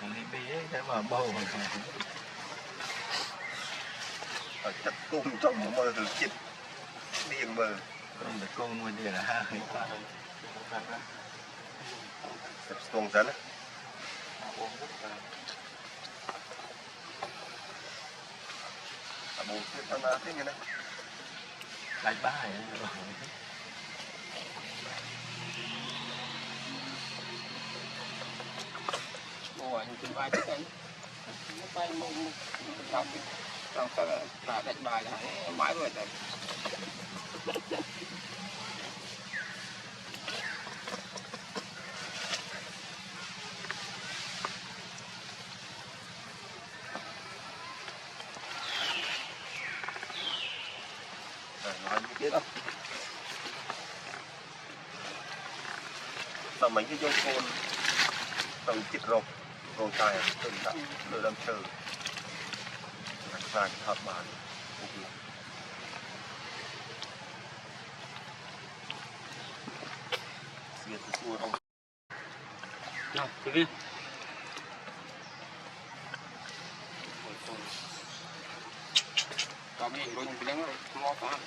đi bế thế mà bầu chắc cung trong một mơ từ chết điên mơ con được con mua gì là ha sập tuồng rắn bố cái tao nói thế này đánh bài ngồi trên vai cái anh nó bay mông trong ta đánh bài là mãi rồi đấy nói như thế đâu tao mấy cái dây côn tao chích rồng rồng tài từng đã lừa đâm chờ vàng hợp bản xịt xua không nào thì viên có mình rồi những cái đó mò phá